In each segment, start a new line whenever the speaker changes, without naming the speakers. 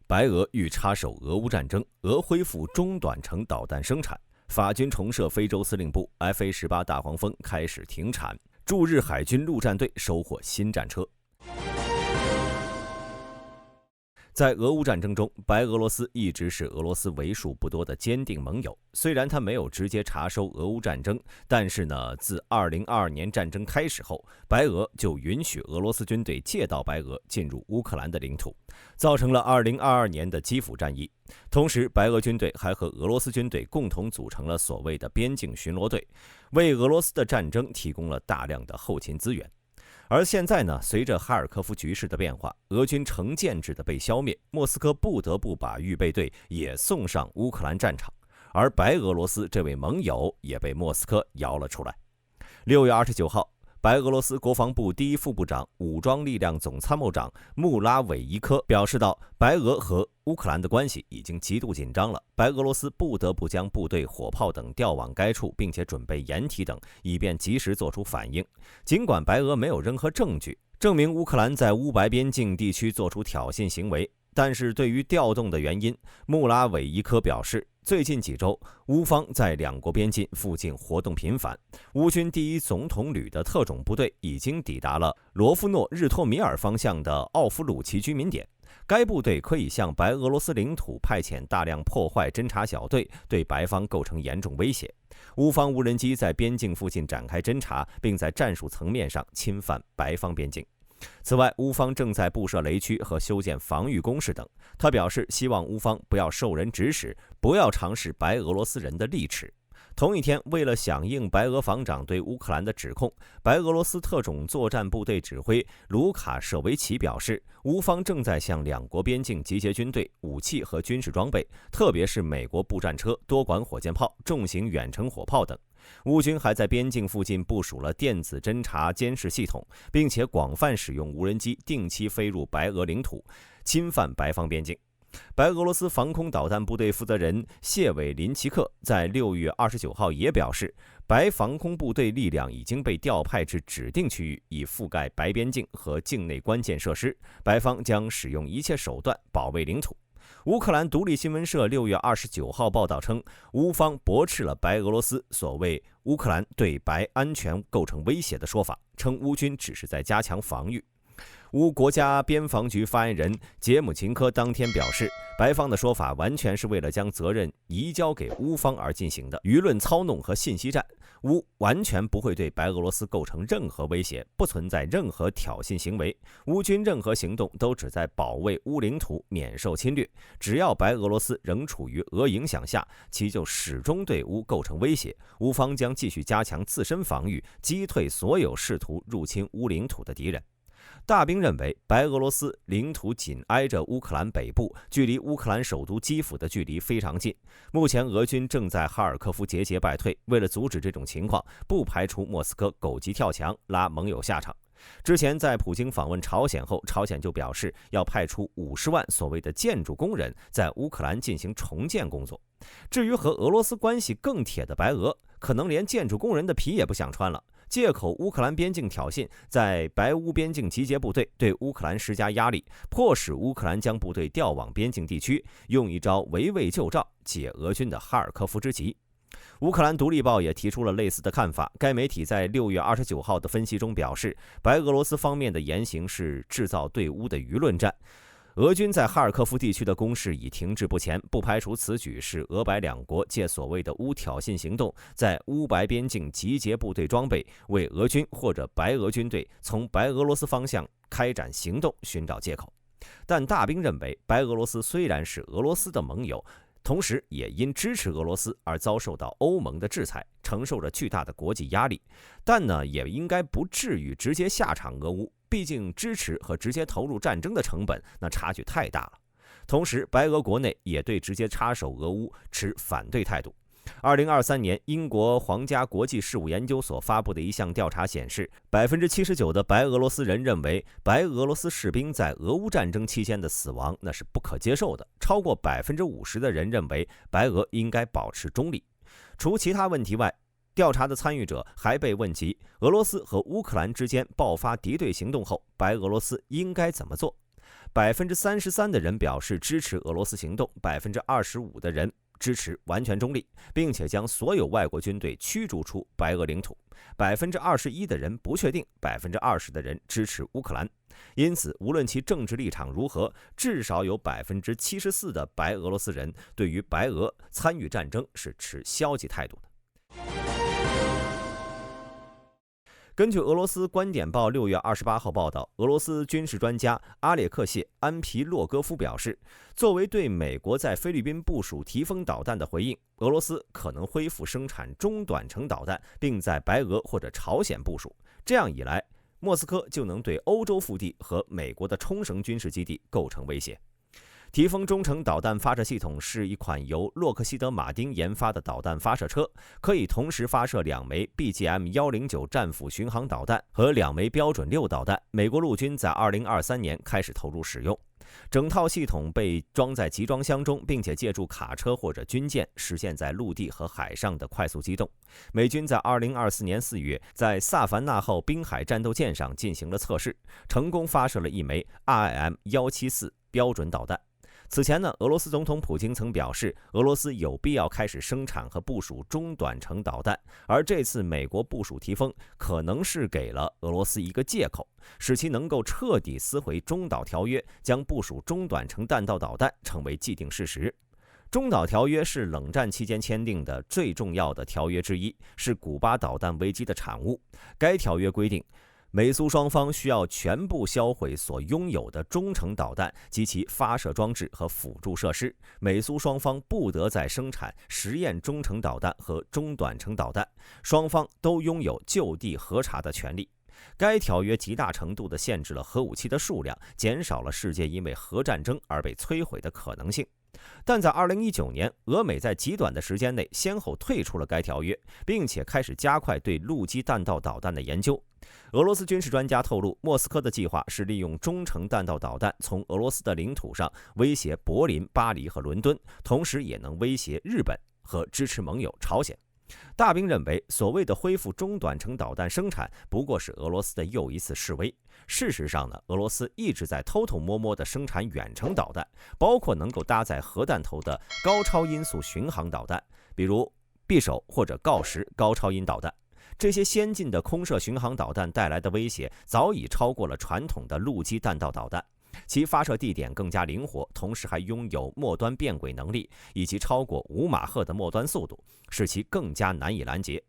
白俄欲插手俄乌战争，俄恢复中短程导弹生产，法军重设非洲司令部 ，F/A-18大黄蜂开始停产，驻日海军陆战队收获新战车。在俄乌战争中，白俄罗斯一直是俄罗斯为数不多的坚定盟友。虽然他没有直接插收俄乌战争，但是呢，自2022年战争开始后，白俄就允许俄罗斯军队借道白俄进入乌克兰的领土，造成了2022年的基辅战役。同时，白俄军队还和俄罗斯军队共同组成了所谓的边境巡逻队，为俄罗斯的战争提供了大量的后勤资源。而现在呢，随着哈尔科夫局势的变化，俄军成建制的被消灭，莫斯科不得不把预备队也送上乌克兰战场，而白俄罗斯这位盟友也被莫斯科摇了出来。6月29号，白俄罗斯国防部第一副部长、武装力量总参谋长穆拉韦伊科表示道，白俄和乌克兰的关系已经极度紧张了，白俄罗斯不得不将部队、火炮等调往该处，并且准备掩体等，以便及时做出反应。尽管白俄没有任何证据证明乌克兰在乌白边境地区做出挑衅行为，但是对于调动的原因，穆拉韦伊科表示，最近几周，乌方在两国边境附近活动频繁。乌军第一总统旅的特种部队已经抵达了罗夫诺日托米尔方向的奥夫鲁奇居民点。该部队可以向白俄罗斯领土派遣大量破坏侦察小队，对白方构成严重威胁。乌方无人机在边境附近展开侦察，并在战术层面上侵犯白方边境。此外，乌方正在布设雷区和修建防御工事等。他表示，希望乌方不要受人指使，不要尝试白俄罗斯人的利齿。同一天，为了响应白俄防长对乌克兰的指控，白俄罗斯特种作战部队指挥卢卡舍维奇表示，乌方正在向两国边境集结军队、武器和军事装备，特别是美国步战车、多管火箭炮、重型远程火炮等。乌军还在边境附近部署了电子侦察监视系统，并且广泛使用无人机定期飞入白俄领土，侵犯白方边境。白俄罗斯防空导弹部队负责人谢韦林奇克在6月29号也表示，白防空部队力量已经被调派至指定区域，以覆盖白边境和境内关键设施，白方将使用一切手段保卫领土。乌克兰独立新闻社6月29号报道称，乌方驳斥了白俄罗斯所谓乌克兰对白安全构成威胁的说法，称乌军只是在加强防御。乌国家边防局发言人杰姆琴科当天表示，白方的说法完全是为了将责任移交给乌方而进行的舆论操弄和信息战。乌完全不会对白俄罗斯构成任何威胁，不存在任何挑衅行为。乌军任何行动都旨在保卫乌领土免受侵略。只要白俄罗斯仍处于俄影响下，其就始终对乌构成威胁。乌方将继续加强自身防御，击退所有试图入侵乌领土的敌人。大兵认为，白俄罗斯领土紧挨着乌克兰北部，距离乌克兰首都基辅的距离非常近。目前，俄军正在哈尔科夫节节败退。为了阻止这种情况，不排除莫斯科狗急跳墙，拉盟友下场。之前在普京访问朝鲜后，朝鲜就表示要派出50万所谓的建筑工人在乌克兰进行重建工作。至于和俄罗斯关系更铁的白俄，可能连建筑工人的皮也不想穿了。借口乌克兰边境挑衅，在白乌边境集结部队，对乌克兰施加压力，迫使乌克兰将部队调往边境地区，用一招围魏救赵，解俄军的哈尔科夫之急。乌克兰独立报也提出了类似的看法。该媒体在6月29号的分析中表示，白俄罗斯方面的言行是制造对乌的舆论战。俄军在哈尔科夫地区的攻势已停滞不前，不排除此举是俄白两国借所谓的乌挑衅行动，在乌白边境集结部队装备，为俄军或者白俄军队从白俄罗斯方向开展行动寻找借口。但大兵认为，白俄罗斯虽然是俄罗斯的盟友，同时也因支持俄罗斯而遭受到欧盟的制裁，承受着巨大的国际压力，但呢，也应该不至于直接下场俄乌。毕竟支持和直接投入战争的成本那差距太大了。同时，白俄国内也对直接插手俄乌持反对态度。2023年，英国皇家国际事务研究所发布的一项调查显示，79%的白俄罗斯人认为白俄罗斯士兵在俄乌战争期间的死亡那是不可接受的，超过50%的人认为白俄应该保持中立。除其他问题外，调查的参与者还被问及俄罗斯和乌克兰之间爆发敌对行动后，白俄罗斯应该怎么做。33%的人表示支持俄罗斯行动，25%的人支持完全中立，并且将所有外国军队驱逐出白俄领土。21%的人不确定，20%的人支持乌克兰。因此，无论其政治立场如何，至少有74%的白俄罗斯人对于白俄参与战争是持消极态度的。根据俄罗斯观点报6月28号报道，俄罗斯军事专家阿列克谢·安皮洛戈夫表示，作为对美国在菲律宾部署提风导弹的回应，俄罗斯可能恢复生产中短程导弹，并在白俄或者朝鲜部署。这样一来，莫斯科就能对欧洲腹地和美国的冲绳军事基地构成威胁。提风中程导弹发射系统是一款由洛克希德马丁研发的导弹发射车，可以同时发射2枚 BGM-109 战斧巡航导弹和2枚标准6导弹。美国陆军在2023年开始投入使用。整套系统被装在集装箱中，并且借助卡车或者军舰实现在陆地和海上的快速机动。美军在2024年4月在萨凡纳号滨海战斗舰上进行了测试，成功发射了1枚 RIM-174 标准导弹。此前呢，俄罗斯总统普京曾表示，俄罗斯有必要开始生产和部署中短程导弹，而这次美国部署提风，可能是给了俄罗斯一个借口，使其能够彻底撕毁中导条约，将部署中短程弹道导弹成为既定事实。中导条约是冷战期间签订的最重要的条约之一，是古巴导弹危机的产物。该条约规定，美苏双方需要全部销毁所拥有的中程导弹及其发射装置和辅助设施。美苏双方不得再生产实验中程导弹和中短程导弹，双方都拥有就地核查的权利。该条约极大程度地限制了核武器的数量，减少了世界因为核战争而被摧毁的可能性。但在2019年，俄美在极短的时间内先后退出了该条约，并且开始加快对陆基弹道导弹的研究。俄罗斯军事专家透露，莫斯科的计划是利用中程弹道导弹从俄罗斯的领土上威胁柏林、巴黎和伦敦，同时也能威胁日本和支持盟友朝鲜。大兵认为，所谓的恢复中短程导弹生产不过是俄罗斯的又一次示威。事实上呢，俄罗斯一直在偷偷摸摸地生产远程导弹，包括能够搭载核弹头的高超音速巡航导弹，比如匕首或者锆石高超音导弹。这些先进的空射巡航导弹带来的威胁早已超过了传统的陆基弹道导弹。其发射地点更加灵活，同时还拥有末端变轨能力以及超过5马赫的末端速度，使其更加难以拦截。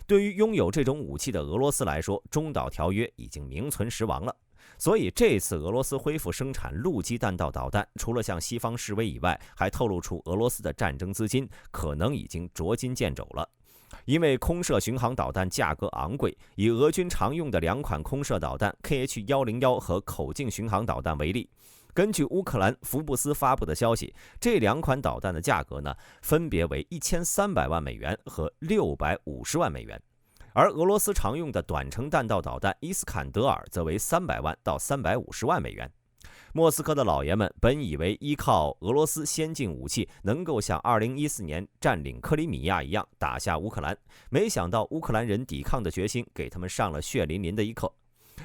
对于拥有这种武器的俄罗斯来说，中导条约已经名存实亡了。所以这次俄罗斯恢复生产陆基弹道导弹，除了向西方示威以外，还透露出俄罗斯的战争资金可能已经捉襟见肘了。因为空射巡航导弹价格昂贵，以俄军常用的2款空射导弹 KH-101 和口径巡航导弹为例，根据乌克兰福布斯发布的消息，这2款导弹的价格呢，分别为1300万美元和650万美元。而俄罗斯常用的短程弹道导弹伊斯坎德尔则为300万到350万美元。莫斯科的老爷们本以为依靠俄罗斯先进武器能够像2014年占领克里米亚一样打下乌克兰，没想到乌克兰人抵抗的决心给他们上了血淋淋的一课。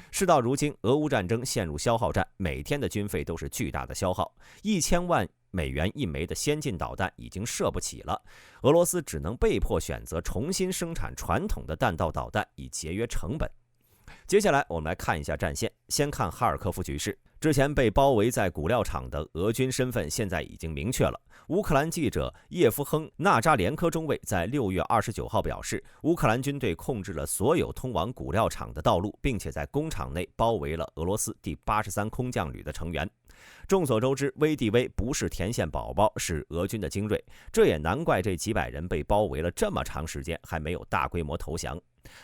事到如今，俄乌战争陷入消耗战，每天的军费都是巨大的消耗，1000万美元一枚的先进导弹已经射不起了，俄罗斯只能被迫选择重新生产传统的弹道导弹以节约成本。接下来我们来看一下战线，先看哈尔科夫局势。之前被包围在骨料厂的俄军身份现在已经明确了。乌克兰记者叶夫亨·纳扎连科中尉在6月29号表示，乌克兰军队控制了所有通往骨料厂的道路，并且在工厂内包围了俄罗斯第83空降旅的成员。众所周知，VDV 不是田线宝宝，是俄军的精锐，这也难怪这几百人被包围了这么长时间还没有大规模投降。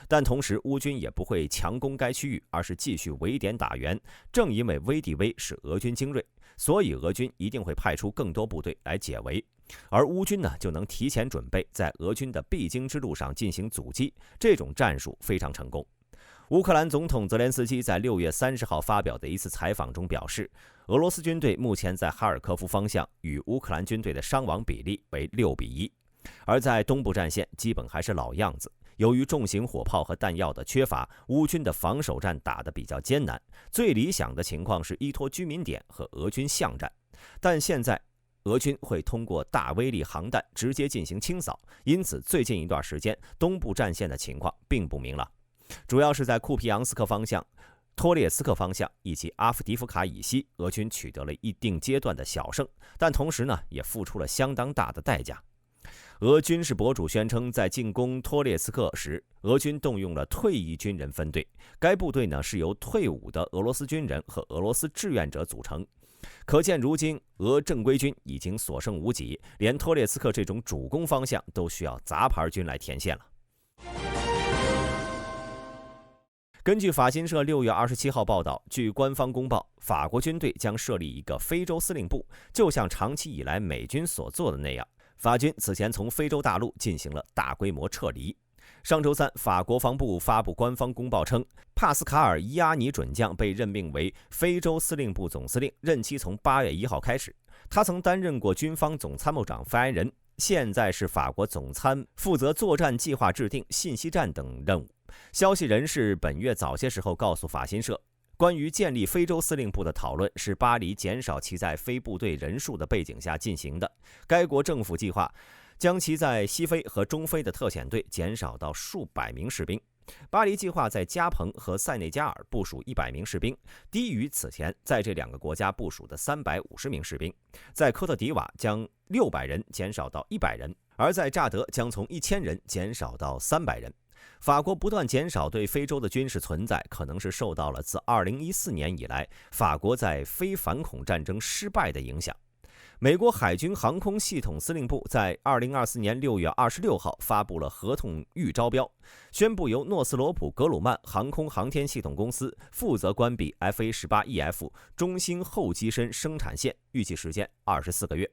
但同时，乌军也不会强攻该区域，而是继续围点打援。正因为 VDV 是俄军精锐，所以俄军一定会派出更多部队来解围，而乌军呢就能提前准备，在俄军的必经之路上进行阻击。这种战术非常成功。乌克兰总统泽连斯基在6月30号发表的一次采访中表示，俄罗斯军队目前在哈尔科夫方向与乌克兰军队的伤亡比例为6比1，而在东部战线基本还是老样子。由于重型火炮和弹药的缺乏，乌军的防守战打得比较艰难。最理想的情况是依托居民点和俄军巷战，但现在俄军会通过大威力航弹直接进行清扫，因此最近一段时间东部战线的情况并不明朗，主要是在库皮扬斯克方向、托列斯克方向以及阿夫迪夫卡以西，俄军取得了一定阶段的小胜，但同时呢，也付出了相当大的代价。俄军事博主宣称，在进攻托列斯克时，俄军动用了退役军人分队，该部队呢是由退伍的俄罗斯军人和俄罗斯志愿者组成。可见如今俄正规军已经所剩无几，连托列斯克这种主攻方向都需要杂牌军来填线了。根据法新社6月27号报道，据官方公报，法国军队将设立一个非洲司令部，就像长期以来美军所做的那样。法军此前从非洲大陆进行了大规模撤离。上周三，法国防部发布官方公报称，帕斯卡尔·伊阿尼准将被任命为非洲司令部总司令，任期从8月1号开始。他曾担任过军方总参谋长发言人，现在是法国总参，负责作战计划制定、信息战等任务。消息人士本月早些时候告诉法新社，关于建立非洲司令部的讨论是巴黎减少其在非部队人数的背景下进行的。该国政府计划将其在西非和中非的特遣队减少到数百名士兵。巴黎计划在加蓬和塞内加尔部署100名士兵，低于此前在这两个国家部署的350名士兵。在科特迪瓦将600人减少到100人，而在乍得将从1000人减少到300人。法国不断减少对非洲的军事存在，可能是受到了自2014年以来法国在非反恐战争失败的影响。美国海军航空系统司令部在2024年6月26号发布了合同预招标，宣布由诺斯罗普格鲁曼航空航天系统公司负责关闭 FA-18EF 中星候机身生产线，预计时间24个月。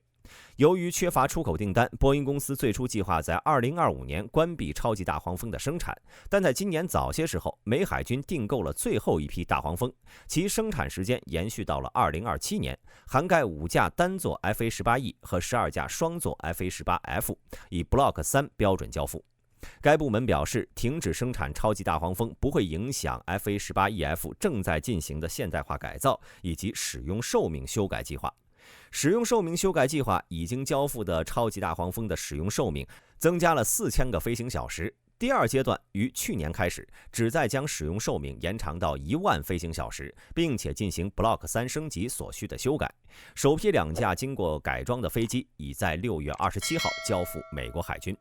由于缺乏出口订单，波音公司最初计划在2025年关闭超级大黄蜂的生产，但在今年早些时候，美海军订购了最后一批大黄蜂，其生产时间延续到了2027年，涵盖5架单座 FA-18E 和12架双座 FA-18F， 以 Block 3标准交付。该部门表示，停止生产超级大黄蜂不会影响 FA-18EF 正在进行的现代化改造以及使用寿命修改计划。使用寿命修改计划已经交付的超级大黄蜂的使用寿命增加了4000个飞行小时。第二阶段于去年开始，旨在将使用寿命延长到10000飞行小时，并且进行 Block 3升级所需的修改。首批2架经过改装的飞机已在6月27号交付美国海军。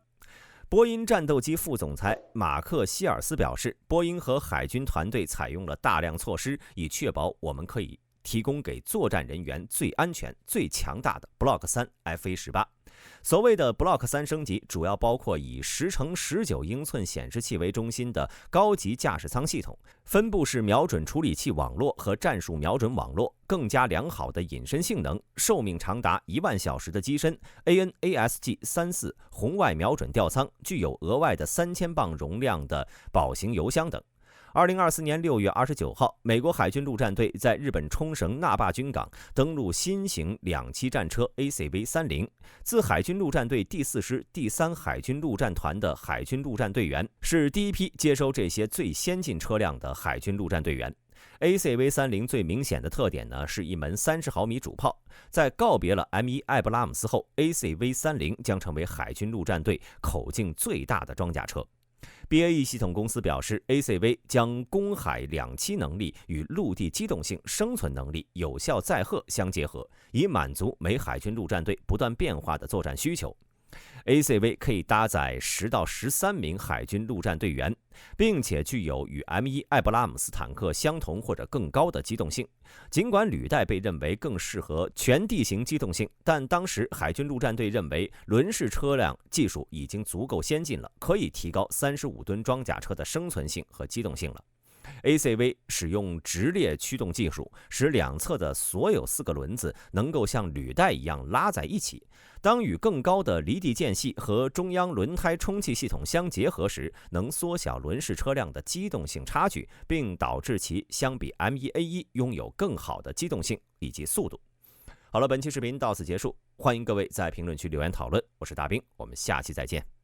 波音战斗机副总裁马克·希尔斯表示，波音和海军团队采用了大量措施，以确保我们可以提供给作战人员最安全、最强大的 Block 3 FA-18。所谓的 Block 3升级主要包括以10×19英寸显示器为中心的高级驾驶舱系统、分布式瞄准处理器网络和战术瞄准网络、更加良好的隐身性能、寿命长达10000小时的机身、AN/ASG-34 红外瞄准吊舱、具有额外的3000磅容量的保型油箱等。2024年6月29号，美国海军陆战队在日本冲绳那霸军港登陆新型2栖战车 ACV-30。自海军陆战队第4师第3海军陆战团的海军陆战队员，是第一批接收这些最先进车辆的海军陆战队员。ACV-30 最明显的特点呢，是一门30毫米主炮。在告别了 M1 艾布拉姆斯后， ACV-30 将成为海军陆战队口径最大的装甲车。BAE 系统公司表示， ACV 将公海两栖能力与陆地机动性、生存能力有效载荷相结合，以满足美海军陆战队不断变化的作战需求。ACV 可以搭载10到13名海军陆战队员，并且具有与 M1 艾布拉姆斯坦克相同或者更高的机动性。尽管履带被认为更适合全地形机动性，但当时海军陆战队认为轮式车辆技术已经足够先进了，可以提高35吨装甲车的生存性和机动性了。ACV 使用直列驱动技术，使两侧的所有4个轮子能够像履带一样拉在一起。当与更高的离地间隙和中央轮胎充气系统相结合时，能缩小轮式车辆的机动性差距，并导致其相比 M1A1 拥有更好的机动性以及速度。好了，本期视频到此结束，欢迎各位在评论区留言讨论。我是大兵，我们下期再见。